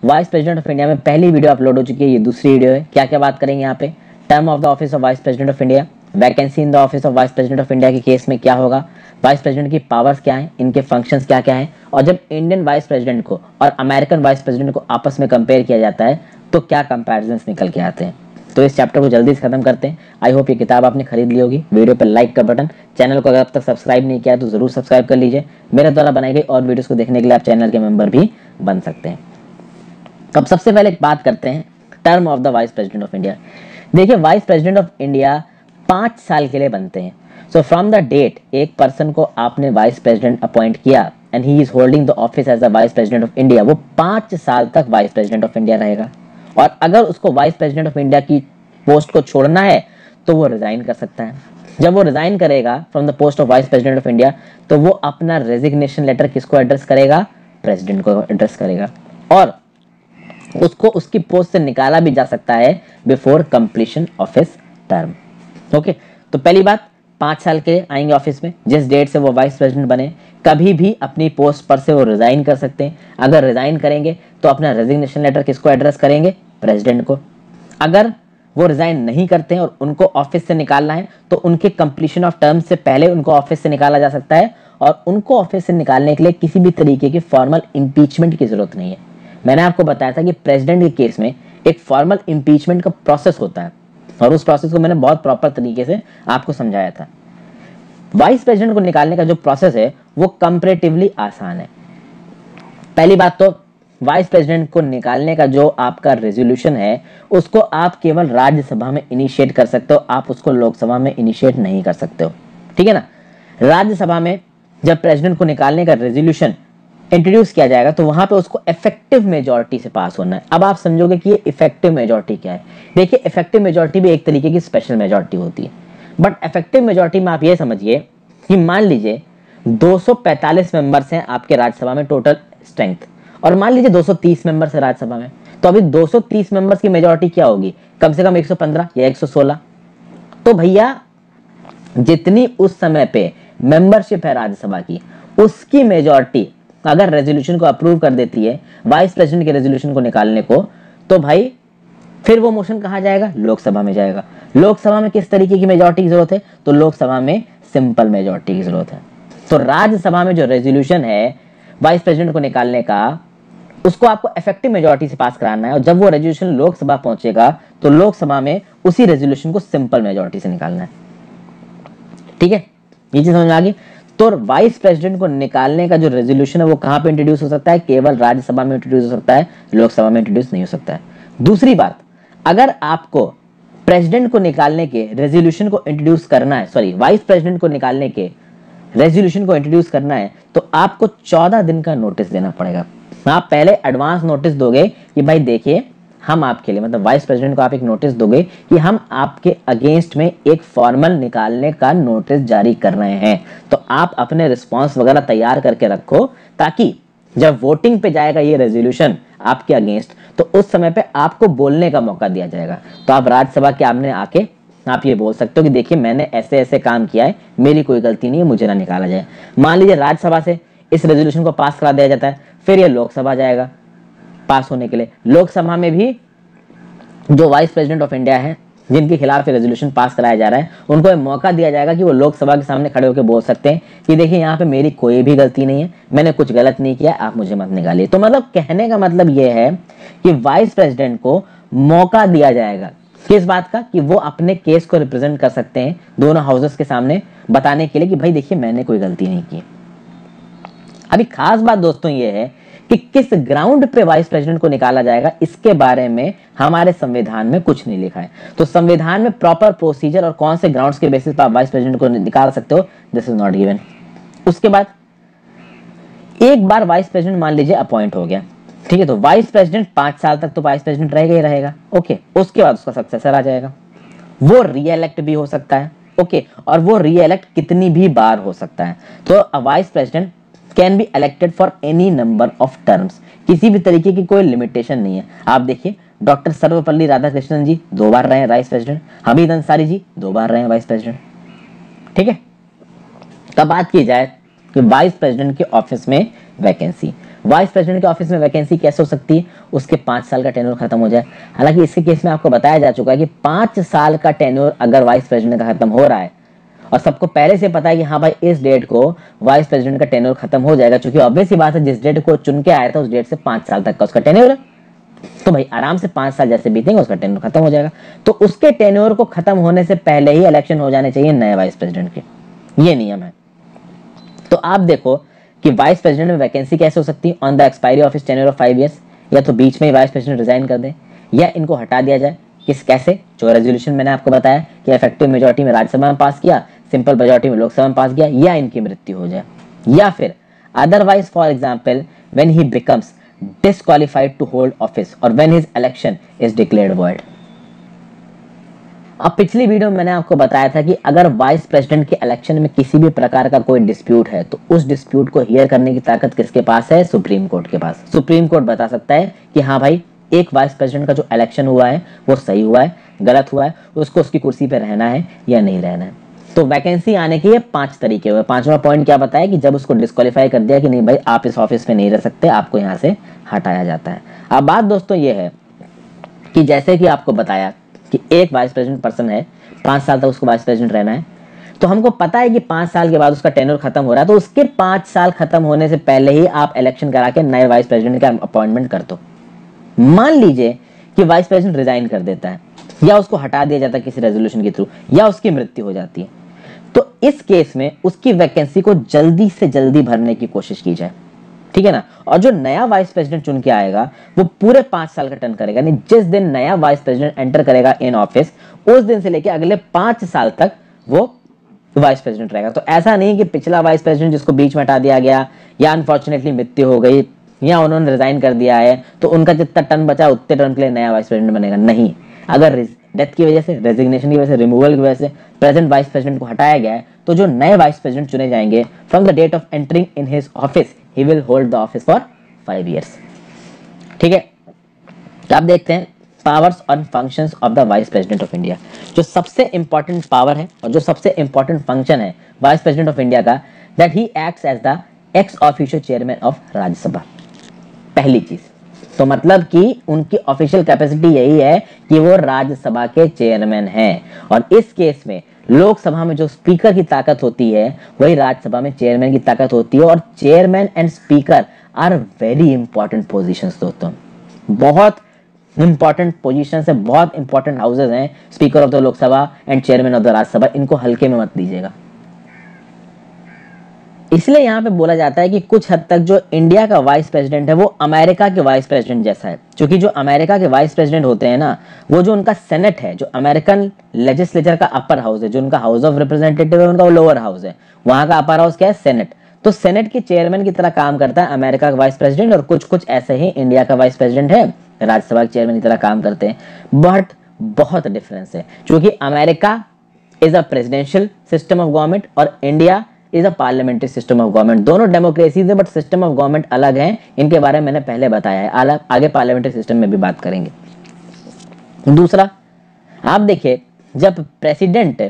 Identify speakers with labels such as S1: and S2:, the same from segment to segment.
S1: Vice president of India में पहली video upload हो चुकी है, ये दूसरी वीडियो है। क्या क्या बात करेंगे यहाँ पे, term of the office of vice president of India, vacancy in the office of vice president of India के केस में क्या होगा, वाइस प्रेसिडेंट की पावर्स क्या हैं, इनके फंक्शंस क्या क्या हैं, और जब इंडियन वाइस प्रेसिडेंट को और अमेरिकन वाइस प्रेसिडेंट को आपस में कंपेयर किया जाता है तो क्या कंपैरिजंस निकल के आते हैं। तो इस चैप्टर को जल्दी से खत्म करते हैं। आई होप ये किताब आपने खरीद ली होगी। वीडियो पर लाइक का बटन, चैनल को अगर अब तक सब्सक्राइब नहीं किया तो जरूर सब्सक्राइब कर लीजिए। मेरे द्वारा बनाई गई और वीडियोस को देखने के लिए आप चैनल के मेंबर भी बन सकते हैं। अब सबसे पहले एक बात करते हैं term of the vice president of India. देखिए, वाइस प्रेसिडेंट ऑफ इंडिया 5 साल के लिए बनते हैं। सो फ्रॉम द डेट एक पर्सन को आपने वाइस प्रेसिडेंट अपॉइंट किया and he is holding the office as the vice president of India, वो 5 साल तक वाइस प्रेसिडेंट ऑफ इंडिया रहेगा। और अगर उसको वाइस प्रेसिडेंट ऑफ इंडिया की पोस्ट को छोड़ना है तो वो रिजाइन कर सकता है। जब वो रिजाइन करेगा from the post of vice president of India तो वो अपना रेजिग्नेशन लेटर किसको एड्रेस करेगा, प्रेसिडेंट को एड्रेस करेगा। और उसको उसकी पोस्ट से निकाला भी जा सकता है before completion of his term. Okay, तो पहली बात 5 साल के आएंगे ऑफिस में, जिस डेट से वो वाइस प्रेसिडेंट बने कभी भी अपनी पोस्ट पर से वो रिजाइन कर सकते हैं। अगर रिजाइन करेंगे तो अपना रेजिग्नेशन लेटर किसको एड्रेस करेंगे, प्रेसिडेंट को। अगर वो रिजाइन नहीं करते हैं और उनको ऑफिस से निकालना है तो उनके कंप्लीशन ऑफ टर्म से पहले उनको ऑफिस से निकाला जा सकता है। और उनको ऑफिस से निकालने के लिए किसी भी तरीके की फॉर्मल इम्पीचमेंट की जरूरत नहीं है। मैंने आपको बताया था कि प्रेसिडेंट के केस में एक फॉर्मल इम्पीचमेंट का प्रोसेस होता है और उस प्रोसेस को मैंने बहुत प्रॉपर तरीके से आपको समझाया था। वाइस प्रेसिडेंट को निकालने का जो प्रोसेस है वो कंपैरेटिवली आसान है। पहली बात तो वाइस प्रेसिडेंट को निकालने का जो आपका रेजोल्यूशन है उसको आप केवल राज्यसभा में इनिशिएट कर सकते हो, आप उसको लोकसभा में इनिशिएट नहीं कर सकते हो। ठीक है ना। राज्यसभा में जब प्रेसिडेंट को निकालने का रेजोल्यूशन इंट्रोड्यूस किया जाएगा तो वहां पे उसको इफेक्टिव मेजॉरिटी से पास होना है। अब आप समझोगे कि ये इफेक्टिव मेजॉरिटी क्या है। देखिए, इफेक्टिव मेजॉरिटी भी एक तरीके की स्पेशल मेजॉरिटी होती है, बट इफेक्टिव मेजॉरिटी में आप ये समझिए कि मान लीजिए 245 मेंबर्स हैं आपके राज्यसभा में टोटल स्ट्रेंथ, और मान लीजिए 230 मेंबर्स है राज्यसभा में, तो अभी 230 मेंबर्स की मेजॉरिटी क्या होगी, कम से कम 115 या 116। तो भैया जितनी उस समय पे मेंबरशिप है राज्यसभा की उसकी मेजॉरिटी अगर रेजोल्यूशन को अप्रूव कर देती है वाइस प्रेसिडेंट के रेजोल्यूशन को निकालने को, तो भाई फिर वो मोशन कहाँ जाएगा, लोकसभा में जाएगा। लोकसभा में किस तरीके की मेजॉरिटी की जरूरत है, तो लोकसभा में सिंपल मेजॉरिटी की जरूरत है। तो राज्यसभा में जो रेजोल्यूशन है वाइस प्रेसिडेंट को निकालने का उसको आपको इफेक्टिव मेजॉरिटी से पास कराना है, और जब वो रेजोल्यूशन लोकसभा पहुंचेगा तो लोकसभा में उसी रेजोल्यूशन को सिंपल मेजॉरिटी से निकालना है। ठीक है, ये चीज समझ में आ गई। तो वाइस प्रेसिडेंट को निकालने का जो रेजोल्यूशन है वो कहां पे इंट्रोड्यूस हो सकता है, केवल राज्यसभा में इंट्रोड्यूस हो सकता है, लोकसभा में इंट्रोड्यूस नहीं हो सकता है। दूसरी बात, अगर आपको प्रेसिडेंट को निकालने के रेजोल्यूशन को इंट्रोड्यूस करना है, सॉरी वाइस प्रेसिडेंट को निकालने के रेजोल्यूशन को इंट्रोड्यूस करना है तो आपको 14 दिन का नोटिस देना पड़ेगा। आप पहले एडवांस नोटिस दोगे कि भाई देखिए हम आपके लिए, मतलब वाइस प्रेसिडेंट को आप एक नोटिस दोगे कि हम आपके अगेंस्ट में एक फॉर्मल निकालने का नोटिस जारी कर रहे हैं। तो आप अपने रिस्पांस वगैरह तैयार करके रखो ताकि जब वोटिंग पे जाएगा ये रेजोल्यूशन आपके अगेंस्ट तो उस समय पे आपको बोलने का मौका दिया जाएगा। तो आप राज्यसभा के सामने आके आप ये बोल सकते हो कि देखिए मैंने ऐसे ऐसे काम किया है, मेरी कोई गलती नहीं है, मुझे ना निकाला जाए। मान लीजिए राज्यसभा से इस रेजोल्यूशन को पास करा दिया जाता है, फिर ये लोकसभा जाएगा पास होने के लिए। लोकसभा में भी जो वाइस प्रेसिडेंट ऑफ इंडिया है जिनके खिलाफ रेजोल्यूशन पास कराया जा रहा है उनको एक मौका दिया जाएगा कि वो लोकसभा के सामने खड़े होकर बोल सकते हैं कि देखिए यहाँ पे मेरी कोई भी गलती नहीं है, मैंने कुछ गलत नहीं किया, आप मुझे मत निकालिए। तो मतलब कहने का मतलब ये है कि वाइस प्रेसिडेंट को मौका दिया जाएगा किस बात का, कि वो अपने केस को रिप्रेजेंट कर सकते हैं दोनों हाउसेस के सामने बताने के लिए कि भाई देखिए मैंने कोई गलती नहीं की। अभी खास बात दोस्तों ये है कि किस ग्राउंड पे वाइस प्रेसिडेंट को निकाला जाएगा इसके बारे में हमारे संविधान में कुछ नहीं लिखा है। तो संविधान में प्रॉपर प्रोसीजर और कौन से ग्राउंड्स के बेसिस पर आप वाइस प्रेसिडेंट को निकाल सकते हो, दिस इज नॉट गिवन। उसके बाद एक बार वाइस प्रेसिडेंट मान लीजिए अपॉइंट हो गया, ठीक है, तो वाइस प्रेसिडेंट 5 साल तक तो वाइस प्रेसिडेंट रहेगा ही रहेगा। ओके, उसके बाद उसका सक्सेसर आ जाएगा, वो रीएलेक्ट भी हो सकता है। ओके, और वो रीएलेक्ट कितनी भी बार हो सकता है। तो vice president can be elected for any number of terms, किसी भी तरीके की कोई लिमिटेशन नहीं है। आप देखिए डॉक्टर सर्वपल्ली राधाकृष्णन जी 2 बार रहे हैं वाइस प्रेसिडेंट, हमीद अंसारी जी 2 बार रहे हैं वाइस प्रेसिडेंट। ठीक है, तब बात की जाए कि वाइस प्रेसिडेंट के ऑफिस में वैकेंसी, वाइस प्रेसिडेंट के ऑफिस में वैकेंसी कैसे हो सकती है, उसके 5 साल का टेन्योर खत्म हो जाए। हालांकि इसके केस में आपको बताया जा चुका है कि 5 साल का टेन्योर अगर वाइस प्रेसिडेंट का खत्म हो रहा है और सबको पहले से पता है कि हाँ भाई इस डेट को वाइस प्रेसिडेंट का टेन्योर खत्म हो जाएगा, क्योंकि ऑब्वियस सी बात है जिस डेट को चुन के आया था उस डेट से 5 साल तक का उसका टेन्योर है, तो भाई आराम से 5 साल जैसे बीतेंगे उसका टेन्योर खत्म हो जाएगा। तो उसके टेन्योर को खत्म होने से पहले ही इलेक्शन हो जाने चाहिए नए वाइस प्रेसिडेंट के, ये नियम है। तो आप देखो कि वाइस प्रेसिडेंट में वैकेंसी कैसे हो सकती है, on the expiry of his tenure of 5 years, या तो बीच में ही वाइस प्रेसिडेंट रिजाइन कर दे या इनको हटा दिया जाए। कैसे, जो रेजोल्यूशन मैंने आपको बताया कि इफेक्टिव मेजोरिटी में राज्यसभा में पास किया, सिंपल मेजोरिटी में लोकसभा में पास किया, या इनकी मृत्यु हो जाए, या फिर otherwise for example when he becomes disqualified to hold office or when his election is declared void। अब पिछली वीडियो में मैंने आपको बताया था कि अगर वाइस प्रेसिडेंट के इलेक्शन में किसी भी प्रकार का कोई डिस्प्यूट है तो उस डिस्प्यूट को हियर करने की ताकत किसके पास है, सुप्रीम कोर्ट के पास। सुप्रीम कोर्ट बता सकता है कि हाँ भाई एक वाइस प्रेसिडेंट का जो इलेक्शन हुआ है वो सही हुआ है, गलत हुआ है, उसको उसकी कुर्सी पे रहना है या नहीं रहना है। तो वैकेंसी आने के ये 5 तरीके हुए। 5वां पॉइंट क्या बताया कि जब उसको डिस्क्वालीफाई कर दिया कि नहीं भाई आप इस ऑफिस में नहीं रह सकते, आपको यहाँ से हटाया जाता है। अब बात दोस्तों ये है कि जैसे कि आपको बताया कि एक वाइस प्रेसिडेंट पर्सन है, 5 साल तक उसको वाइस प्रेसिडेंट रहना है, तो हमको पता है कि 5 साल के बाद उसका टेन्योर खत्म हो रहा है, तो उसके 5 साल खत्म होने से पहले ही आप इलेक्शन करा के नए वाइस प्रेसिडेंट का अपॉइंटमेंट कर दो। मान लीजिए कि वाइस प्रेसिडेंट रिजाइन कर देता है या उसको हटा दिया जाता है किसी रेजोल्यूशन के थ्रू, या उसकी मृत्यु हो जाती है, तो इस केस में उसकी वैकेंसी को जल्दी से जल्दी भरने की कोशिश की जाए, ठीक है ना। और जो नया वाइस प्रेसिडेंट चुन के आएगा वो पूरे 5 साल का टर्न करेगा, यानी जिस दिन नया वाइस प्रेसिडेंट एंटर करेगा इन ऑफिस उस दिन से लेकर अगले 5 साल तक वो वाइस प्रेसिडेंट रहेगा। तो ऐसा नहीं कि पिछला वाइस प्रेसिडेंट जिसको बीच में हटा दिया गया या अनफॉर्चुनेटली मृत्यु हो गई या उन्होंने रिजाइन कर दिया है तो उनका जितना टर्न बचा उतने टर्न के लिए नया वाइस प्रेसिडेंट बनेगा। नहीं, अगर डेथ की वजह से, रेजिग्नेशन की वजह से, रिमूवल की वजह से प्रेजेंट वाइस प्रेसिडेंट को हटाया गया है तो जो नए वाइस प्रेसिडेंट चुने जाएंगे from the date of entering in his office he will hold the office for 5 years. ठीक है, तो आप देखते हैं पावर्स और functions of the vice president of India. जो सबसे इंपॉर्टेंट पावर है और जो सबसे इंपॉर्टेंट फंक्शन है वाइस प्रेसिडेंट ऑफ इंडिया का, that he acts as the ex officio chairman of Rajya Sabha. पहली चीज तो मतलब कि उनकी ऑफिशियल कैपेसिटी यही है कि वो राज्यसभा के चेयरमैन हैं, और इस केस में लोकसभा में जो स्पीकर की ताकत होती है वही राज्यसभा में चेयरमैन की ताकत होती है। और chairman and speaker are very important positions दोस्तों, बहुत इंपॉर्टेंट पोजीशंस है, बहुत इंपॉर्टेंट हाउसेस हैं speaker of the Lok Sabha and chairman of the Rajya Sabha. इनको हल्के में मत दीजिएगा। इसलिए यहाँ पे बोला जाता है कि कुछ हद तक जो इंडिया का वाइस प्रेसिडेंट है वो अमेरिका के वाइस प्रेसिडेंट जैसा है, क्योंकि जो अमेरिका के वाइस प्रेसिडेंट होते हैं ना, वो जो उनका सेनेट है, जो अमेरिकन लेजिस्लेचर का अपर हाउस है, जो उनका हाउस ऑफ रिप्रेजेंटेटिव है उनका वो लोअर हाउस है, वहां का अपर हाउस क्या है, सेनेट। तो सेनेट के चेयरमैन की तरह काम करता है अमेरिका का वाइस प्रेसिडेंट, और कुछ कुछ ऐसे ही इंडिया का वाइस प्रेसिडेंट है राज्यसभा के चेयरमैन की तरह काम करते हैं। बट बहुत डिफरेंस है, क्योंकि America is a presidential system of government और India is a parliamentary system of government. दोनों डेमोक्रेसीज है बट सिस्टम ऑफ गवर्नमेंट अलग है, इनके बारे में मैंने पहले बताया है, अलग आगे पार्लियामेंट्री सिस्टम में भी बात करेंगे। दूसरा, आप देखिए जब प्रेसिडेंट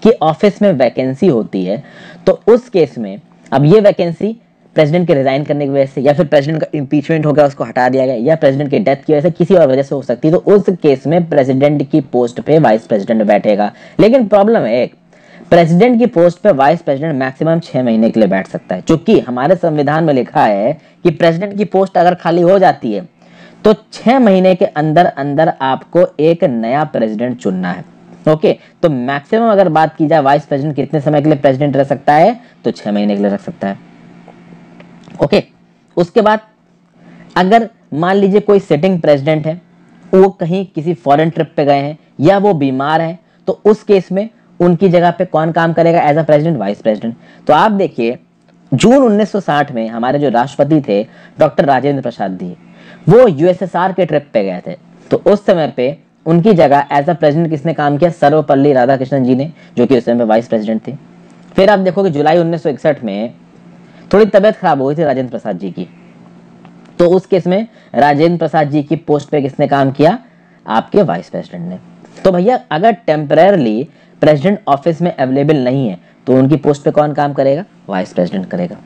S1: की ऑफिस में वैकेंसी होती है तो उस केस में अब ये वैकेंसी प्रेसिडेंट के रिजाइन करने की वजह से, या फिर प्रेसिडेंट का इंपीचमेंट हो गया उसको हटा दिया गया, या प्रेसिडेंट की डेथ की वजह से, किसी और वजह से हो सकती है, तो उस केस में प्रेसिडेंट की पोस्ट पे वाइस प्रेसिडेंट बैठेगा। लेकिन प्रॉब्लम है एक, प्रेसिडेंट की पोस्ट पे वाइस प्रेसिडेंट मैक्सिमम 6 महीने के लिए बैठ सकता है, क्योंकि हमारे संविधान में लिखा है कि प्रेसिडेंट की पोस्ट अगर खाली हो जाती है तो 6 महीने के अंदर अंदर आपको एक नया प्रेसिडेंट चुनना है। ओके, तो मैक्सिमम अगर बात की जाए वाइस प्रेसिडेंट कितने समय के लिए प्रेसिडेंट रह सकता है, तो 6 महीने के लिए रह सकता है। ओके, उसके बाद अगर मान लीजिए कोई सिटिंग प्रेसिडेंट है, वो कहीं किसी फॉरेन ट्रिप पे गए हैं या वो बीमार है, तो उस केस में उनकी जगह पे कौन काम करेगा as a president, vice president. तो आप देखिए जून 1960 में हमारे जो राष्ट्रपति थे डॉक्टर राजेंद्र प्रसाद जी, वो यूएसएसआर के ट्रिप पे गए थे, तो उस समय पे उनकी जगह एज अ प्रेसिडेंट किसने काम किया, सर्वपल्ली राधाकृष्णन जी ने, जो कि उस समय वाइस प्रेसिडेंट थे। फिर आप देखोगे जुलाई 1961 में थोड़ी तबियत खराब हो गई थी राजेंद्र प्रसाद जी की, तो उस केस में राजेंद्र प्रसाद जी की पोस्ट पे किसने काम किया, आपके वाइस प्रेसिडेंट ने। तो भैया अगर टेम्परेरली प्रेसिडेंट ऑफिस में अवेलेबल नहीं है तो उनकी पोस्ट पे कौन काम करेगा, वाइस प्रेसिडेंट करेगा।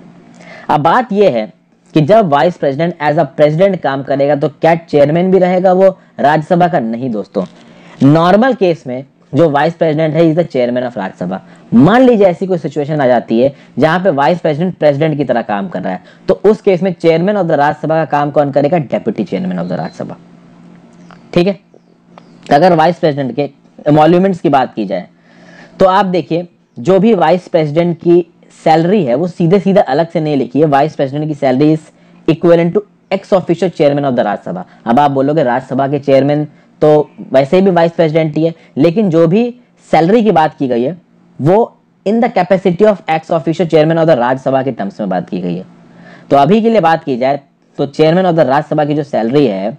S1: अब बात यह है कि जब vice president as a president काम करेगा तो क्या चेयरमैन भी रहेगा वो राज्यसभा का? नहीं दोस्तों, नॉर्मल केस में जो वाइस प्रेसिडेंट है is the chairman of Rajya Sabha. मान लीजिए ऐसी कोई सिचुएशन आ जाती है जहां पे वाइस प्रेसिडेंट प्रेसिडेंट की तरह काम कर रहा है, तो उस केस में चेयरमैन ऑफ द राज्यसभा का काम कौन करेगा? Deputy chairman of the Rajya Sabha. ठीक है, अगर वाइस प्रेसिडेंट के एमोल्यूमेंट्स की बात की जाए तो आप देखिए, जो भी वाइस प्रेसिडेंट की सैलरी है वो सीधे सीधे अलग से नहीं लिखी है। वाइस प्रेसिडेंट की salary is equivalent to ex official chairman of the Rajya Sabha. अब आप बोलोगे राज्यसभा के चेयरमैन तो वैसे भी वाइस प्रेसिडेंट ही है, लेकिन जो भी सैलरी की बात की गई है वो in the capacity of x official chairman of the Rajya Sabha के टर्म्स में बात की गई है। तो अभी के लिए बात की जाए तो चेयरमैन ऑफ द राज्यसभा की जो सैलरी है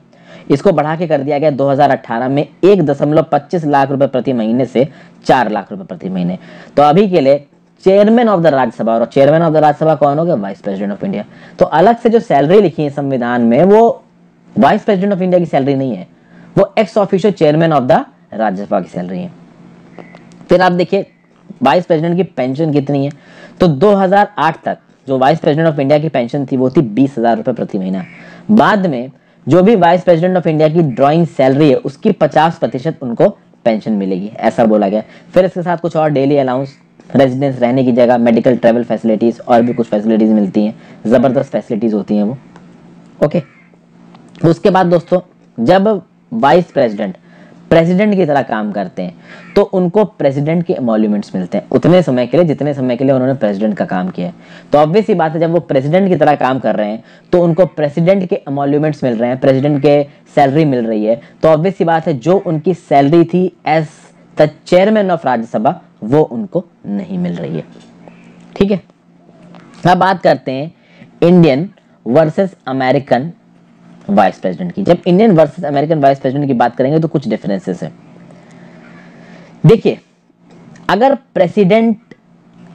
S1: इसको बढ़ा के कर दिया गया 2018 में 1.25 लाख रुपए प्रति महीने से 4 लाख रुपए प्रति महीने। तो अभी के लिए चेयरमैन ऑफ द राज्यसभा, और चेयरमैन ऑफ द राज्यसभा कौन हो गया? Vice president of India. तो अलग से जो सैलरी लिखी है संविधान में वो वाइस प्रेसिडेंट ऑफ इंडिया की सैलरी नहीं है, वो x official chairman of the Rajya Sabha की सैलरी है। फिर आप देखिए वाइस प्रेसिडेंट की पेंशन कितनी है, तो 2008 तक जो वाइस प्रेसिडेंट ऑफ इंडिया की पेंशन थी वो थी 20,000 रुपए प्रति महीना। बाद में जो भी वाइस प्रेसिडेंट ऑफ इंडिया की ड्राइंग सैलरी है उसकी 50% उनको पेंशन मिलेगी, ऐसा बोला गया। फिर इसके साथ कुछ और डेली अलाउंस, रेजिडेंस रहने की जगह, मेडिकल ट्रेवल फैसिलिटीज और भी कुछ फैसिलिटीज मिलती हैं, जबरदस्त फैसिलिटीज होती हैं वो। ओके, उसके बाद दोस्तों जब वाइस प्रेसिडेंट प्रेसिडेंट की तरह काम करते हैं तो उनको प्रेसिडेंट के एमोल्यूमेंट्स मिलते हैं उतने समय के लिए जितने समय के लिए उन्होंने प्रेसिडेंट का काम किया है। तो ऑब्वियस ही बात है, जब वो प्रेसिडेंट की तरह काम कर रहे हैं तो उनको प्रेसिडेंट के एमोल्यूमेंट्स मिल रहे हैं, प्रेसिडेंट के सैलरी मिल रही है। तो ऑब्वियस ही बात है, जो उनकी सैलरी थी as the chairman of Rajya Sabha वो उनको नहीं मिल रही है। ठीक है, अब बात करते हैं Indian versus American vice president की। जब Indian versus American vice president की बात करेंगे तो कुछ डिफरेंसेस है। देखिए, अगर प्रेसिडेंट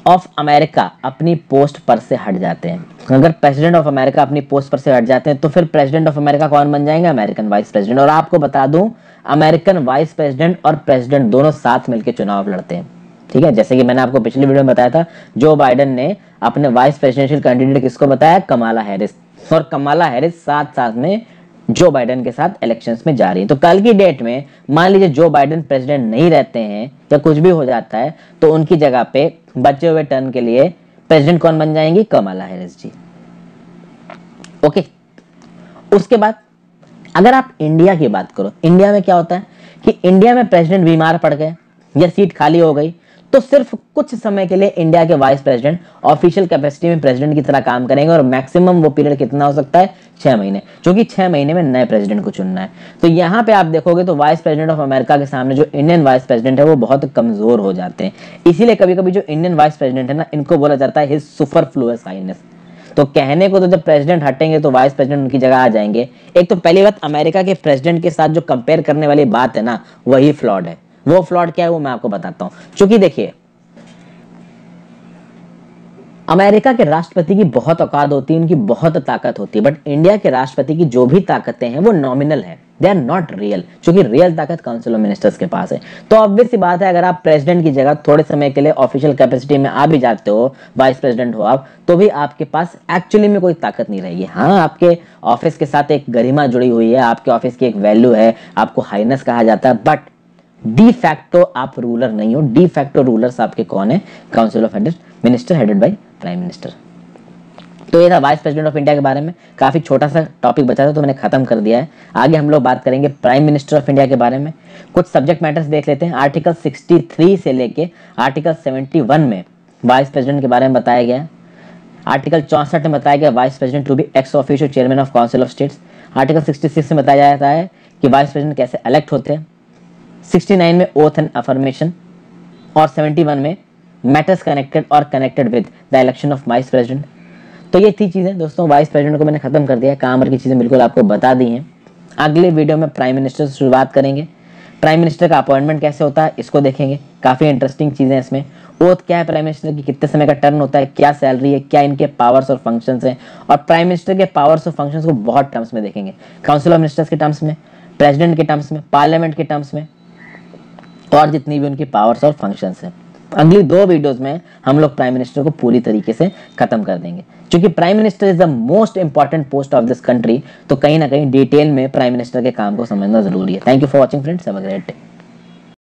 S1: ऑफ अमेरिका अपनी पोस्ट पर से हट जाते हैं, अगर प्रेसिडेंट ऑफ अमेरिका अपनी पोस्ट पर से हट जाते हैं तो फिर प्रेसिडेंट ऑफ अमेरिका कौन बन जाएंगे? American vice president. और आपको बता दूं, अमेरिकन वाइस प्रेसिडेंट और प्रेसिडेंट दोनों साथ मिलकर चुनाव लड़ते हैं। ठीक है, जैसे कि मैंने आपको पिछली वीडियो में बताया था, जो बाइडेन ने अपने वाइस प्रेसिडेंशियल कैंडिडेट किसको बताया? कमाला हैरिस। और कमाला हैरिस साथ साथ में जो बाइडेन के साथ इलेक्शंस में जा रही है। तो कल की डेट में मान लीजिए जो बाइडेन प्रेसिडेंट नहीं रहते हैं या कुछ भी हो जाता है तो उनकी जगह पे बचे हुए टर्म के लिए प्रेसिडेंट कौन बन जाएंगी? कमाला हैरिस जी। ओके, उसके बाद अगर आप इंडिया की बात करो, इंडिया में क्या होता है कि इंडिया में प्रेसिडेंट बीमार पड़ गए या सीट खाली हो गई तो सिर्फ कुछ समय के लिए इंडिया के वाइस प्रेसिडेंट ऑफिशियल कैपेसिटी में प्रेसिडेंट की तरह काम करेंगे, और मैक्सिमम वो पीरियड कितना हो सकता है? 6 महीने, क्योंकि 6 महीने में नए प्रेसिडेंट को चुनना है। तो यहाँ पे आप देखोगे तो वाइस प्रेसिडेंट ऑफ अमेरिका के सामने जो इंडियन वाइस प्रेसिडेंट है वो बहुत कमजोर हो जाते हैं। इसीलिए कभी कभी जो इंडियन वाइस प्रेसिडेंट है ना, इनको बोला जाता है हिज सुपरफ्लुअस हाइनेस। तो कहने को तो जब प्रेसिडेंट हटेंगे तो वाइस प्रेसिडेंट उनकी जगह आ जाएंगे। एक तो पहली बात, अमेरिका के प्रेसिडेंट के साथ जो कंपेयर करने वाली बात है ना, वही फ्लॉड है। वो फ्लॉड क्या है वो मैं आपको बताता हूं। क्योंकि देखिए, अमेरिका के राष्ट्रपति की बहुत औकात होती है, उनकी बहुत ताकत होती है, बट इंडिया के राष्ट्रपति की जो भी ताकतें हैं वो नॉमिनल है, दे आर नॉट रियल, क्योंकि रियल ताकत काउंसिल ऑफ मिनिस्टर्स के पास है। तो ऑब्वियस सी बात है, अगर आप प्रेसिडेंट की जगह थोड़े समय के लिए ऑफिशियल कैपेसिटी में आ भी जाते हो, वाइस प्रेसिडेंट हो आप, तो भी आपके पास एक्चुअली में कोई ताकत नहीं रहेगी। हाँ, आपके ऑफिस के साथ एक गरिमा जुड़ी हुई है, आपके ऑफिस की एक वैल्यू है, आपको हाइनेस कहा जाता है, बट डी फैक्टो आप रूलर नहीं हो। डी फैक्टो रूलर्स आपके कौन है? Council of minister headed by prime minister. तो ये था वाइस प्रेसिडेंट ऑफ इंडिया के बारे में। काफी छोटा सा टॉपिक बचा था तो मैंने खत्म कर दिया है। आगे हम लोग बात करेंगे प्राइम मिनिस्टर ऑफ इंडिया के बारे में। कुछ सब्जेक्ट मैटर्स देख लेते हैं। आर्टिकल 63 से लेके आर्टिकल 71 में वाइस प्रेसिडेंट के बारे में बताया गया है। आर्टिकल 64 में बताया गया vice president to be ex official chairman of council of states. Article 66 में बताया जाता है कि वाइस प्रेसिडेंट कैसे इलेक्ट होते हैं। 69 में ओथ एंड अफर्मेशन, और 71 में मैटर्स कनेक्टेड और connected with the election of vice president. तो ये थी चीजें दोस्तों, वाइस प्रेसिडेंट को मैंने खत्म कर दिया है, काम की चीजें बिल्कुल आपको बता दी हैं। अगले वीडियो में प्राइम मिनिस्टर से शुरुआत करेंगे। प्राइम मिनिस्टर का अपॉइंटमेंट कैसे होता है इसको देखेंगे, काफी इंटरेस्टिंग चीजें इसमें। ओथ क्या है प्राइम मिनिस्टर की, कितने समय का टर्न होता है, क्या सैलरी है, क्या इनके पावर्स और फंक्शंस हैं, और प्राइम मिनिस्टर के पावर्स और फंक्शंस को बहुत टर्म्स में देखेंगे। काउंसिल ऑफ मिनिस्टर्स के टर्म्स में, प्रेसिडेंट के टर्म्स में, पार्लियामेंट के टर्म्स में, और जितनी भी उनकी पावर्स और फंक्शंस हैं। अगली 2 वीडियोस में हम लोग प्राइम मिनिस्टर को पूरी तरीके से खत्म कर देंगे, क्योंकि prime minister is the most important post of this country. तो कहीं ना कहीं डिटेल में प्राइम मिनिस्टर के काम को समझना जरूरी है। Thank you for watching friends, have a great day.